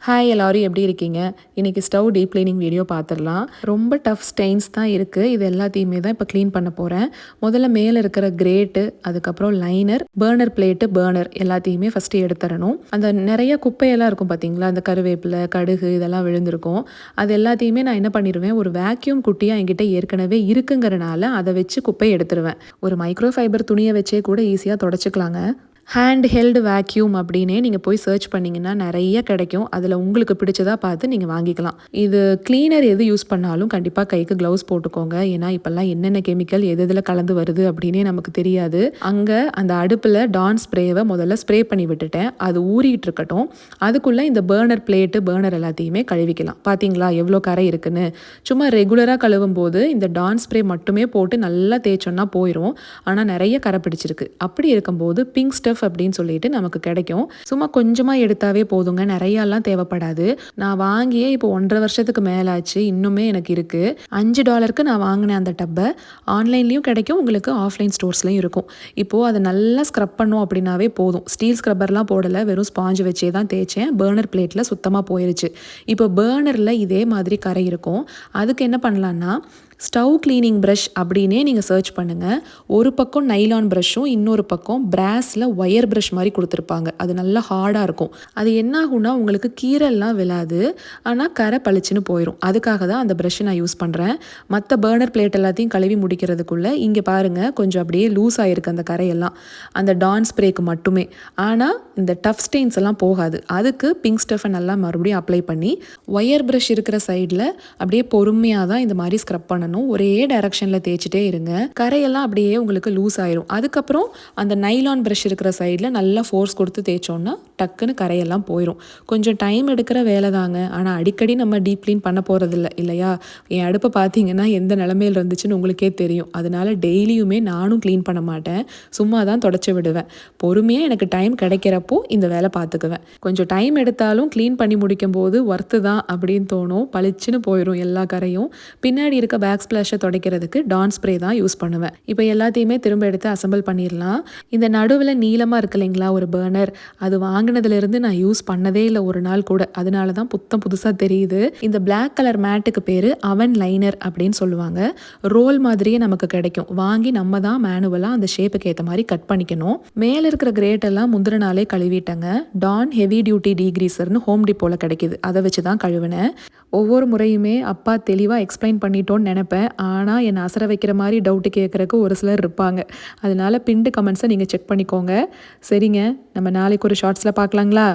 Hi எல்லாரும் எப்படி இருக்கீங்க? இன்றைக்கி ஸ்டவ் டீப் க்ளீனிங் வீடியோ பார்த்துடலாம். ரொம்ப டஃப் ஸ்டெயின்ஸ் தான் இருக்குது. இது எல்லாத்தையுமே தான் இப்போ க்ளீன் பண்ண போகிறேன். முதல்ல மேலே இருக்கிற கிரேட்டு, அதுக்கப்புறம் லைனர், பர்னர் பிளேட்டு, பர்னர் எல்லாத்தையுமே ஃபஸ்ட்டு எடுத்துடணும். அந்த நிறைய குப்பையெல்லாம் இருக்கும் பார்த்தீங்களா, அந்த கருவேப்பிலை, கடுகு இதெல்லாம் விழுந்திருக்கும். அது எல்லாத்தையுமே நான் என்ன பண்ணிடுவேன், ஒரு வேக்யூம் குட்டியாக என்கிட்ட ஏற்கனவே இருக்குங்கிறனால அதை வச்சு குப்பையை எடுத்துருவேன். ஒரு மைக்ரோ ஃபைபர் துணியை வச்சே கூட ஈஸியாக தொடச்சிக்கலாங்க. ஹேண்ட் ஹெல்டு வேக்யூம் அப்படின்னே நீங்கள் போய் சர்ச் பண்ணிங்கன்னா நிறைய கிடைக்கும். அதில் உங்களுக்கு பிடிச்சதாக பார்த்து நீங்கள் வாங்கிக்கலாம். இது க்ளீனர் எது யூஸ் பண்ணாலும் கண்டிப்பாக கைக்கு க்ளவுஸ் போட்டுக்கோங்க. ஏன்னா இப்போல்லாம் என்னென்ன கெமிக்கல் எது எதில் கலந்து வருது அப்படின்னே நமக்கு தெரியாது. அங்கே அந்த அடுப்பில் டான் ஸ்ப்ரேவை முதல்ல ஸ்ப்ரே பண்ணி விட்டுட்டேன். அது ஊறிட்டு இருக்கட்டும். அதுக்குள்ளே இந்த பர்னர் பிளேட்டு, பர்னர் எல்லாத்தையுமே கழுவிக்கலாம். பார்த்தீங்களா எவ்வளோ கரை இருக்குன்னு. சும்மா ரெகுலராக கழுவும் போது இந்த டான் ஸ்ப்ரே மட்டுமே போட்டு நல்லா தேய்ச்சோன்னா போயிடும். ஆனால் நிறைய கரை பிடிச்சிருக்கு. அப்படி இருக்கும்போது பிங்க் ஸ்டஃப் அப்படின்னு சொல்லிட்டு நமக்கு கிடைக்கும். சும்மா கொஞ்சமாக எடுத்தாவே போதுங்க, நிறையாலாம் தேவைப்படாது. நான் வாங்கியே இப்போ 1.5 வருஷத்துக்கு மேலாச்சு. இன்னுமே எனக்கு இருக்குது. $5 நான் வாங்கினேன் அந்த டப்பை. ஆன்லைன்லேயும் கிடைக்கும், உங்களுக்கு ஆஃப்லைன் ஸ்டோர்ஸ்லையும் இருக்கும். இப்போது அதை நல்லா ஸ்க்ரப் பண்ணோம் அப்படின்னாவே போதும். ஸ்டீல் ஸ்க்ரப்பர்லாம் போடலை, வெறும் ஸ்பாஞ்சு வச்சே தான் தேய்ச்சேன். பர்னர் பிளேட்டில் சுத்தமாக போயிருச்சு. இப்போ பர்னரில் இதே மாதிரி கரை இருக்கும். அதுக்கு என்ன பண்ணலான்னா, ஸ்டவ் க்ளீனிங் ப்ரஷ் அப்படின்னே நீங்கள் சர்ச் பண்ணுங்கள். ஒரு பக்கம் நைலான் ப்ரஷ்ஷும் இன்னொரு பக்கம் பிராஸில் ஒயர் ப்ரஷ் மாதிரி கொடுத்துருப்பாங்க. அது நல்லா ஹார்டாக இருக்கும். அது என்ன ஆகும்னா உங்களுக்கு கீரெல்லாம் விழாது, ஆனால் கரை பளிச்சுன்னு போயிடும். அதுக்காக தான் அந்த ப்ரஷ்ஷை நான் யூஸ் பண்ணுறேன். மற்ற பர்னர் பிளேட் எல்லாத்தையும் கழுவி முடிக்கிறதுக்குள்ளே இங்கே பாருங்கள் கொஞ்சம் அப்படியே லூஸ் ஆகிருக்கு அந்த கரையெல்லாம், அந்த டான் ஸ்ப்ரேக்கு மட்டுமே. ஆனால் இந்த டஃப் ஸ்டெயின்ஸ் எல்லாம் போகாது. அதுக்கு பிங்க் ஸ்டஃபை நல்லா மறுபடியும் அப்ளை பண்ணி ஒயர் ப்ரஷ் இருக்கிற சைடில் அப்படியே பொறுமையாக தான் இந்த மாதிரி ஸ்க்ரப் பண்ணணும். ஒரே டைரக்ஷனில் தேய்ச்சிட்டே இருங்க. கரையெல்லாம் அப்படியே உங்களுக்கு லூஸ் ஆயிரும். அதுக்கப்புறம் அந்த நைலான் ப்ரஷ் இருக்கிற சைடில் நல்லா ஃபோர்ஸ் கொடுத்து தேய்ச்சோன்னா டக்குன்னு கரையெல்லாம் போயிடும். கொஞ்சம் டைம் எடுக்கிற வேலை தாங்க. ஆனால் அடிக்கடி நம்ம டீப் க்ளீன் பண்ண போகிறதில்ல இல்லையா? என் அடுப்பை பார்த்தீங்கன்னா எந்த நிலமையில் இருந்துச்சுன்னு உங்களுக்கே தெரியும். அதனால டெய்லியுமே நானும் க்ளீன் பண்ண மாட்டேன், சும்மா தான் தொடச்சி விடுவேன். பொறுமையாக எனக்கு டைம் கிடைக்கிறப்போ இந்த வேலை பார்த்துக்குவேன். கொஞ்சம் டைம் எடுத்தாலும் க்ளீன் பண்ணி முடிக்கும் போது ஒர்த்து தான் அப்படின்னு தோணும். பளிச்சுன்னு போயிடும் எல்லா கரையும். பின்னாடி இருக்க பேக் ஸ்பிளாஷை துடைக்கிறதுக்கு டான் ஸ்ப்ரே தான் யூஸ் பண்ணுவேன். இப்போ எல்லாத்தையுமே திரும்ப எடுத்து அசம்பிள் பண்ணிடலாம். இந்த நடுவில் நீளமாக இருக்கு இல்லைங்களா ஒரு பர்னர், அது வாங்கினதுலேருந்து நான் யூஸ் பண்ணதே இல்லை ஒரு நாள் கூட. அதனால தான் புதுசாக தெரியுது. இந்த பிளாக் கலர் மேட்டுக்கு பேர் அவன் லைனர் அப்படின்னு சொல்லுவாங்க. ரோல் மாதிரியே நமக்கு கிடைக்கும். வாங்கி நம்ம தான் மேனுவலாக அந்த ஷேப்புக்கு ஏற்ற மாதிரி கட் பண்ணிக்கணும். மேலே இருக்கிற கிரேட் எல்லாம் முந்தின நாளே கழுவிட்டேங்க. டான் ஹெவி டியூட்டி டீக்ரீசர்னு ஹோம் டிப்போவில் கிடைக்கிது. அதை வச்சு தான் கழுவினேன். ஒவ்வொரு முறையுமே அப்பா தெளிவாக எக்ஸ்பிளைன் பண்ணிட்டோன்னு நினைப்பேன். ஆனால் என்னை அசர வைக்கிற மாதிரி டவுட்டு கேட்குறக்கு ஒரு சிலர் இருப்பாங்க. அதனால பின்டு கமெண்ட்ஸை நீங்கள் செக் பண்ணிக்கோங்க. சரிங்க, நம்ம நாளைக்கு ஒரு ஷார்ட்ஸில் பார்க்கலாங்களா?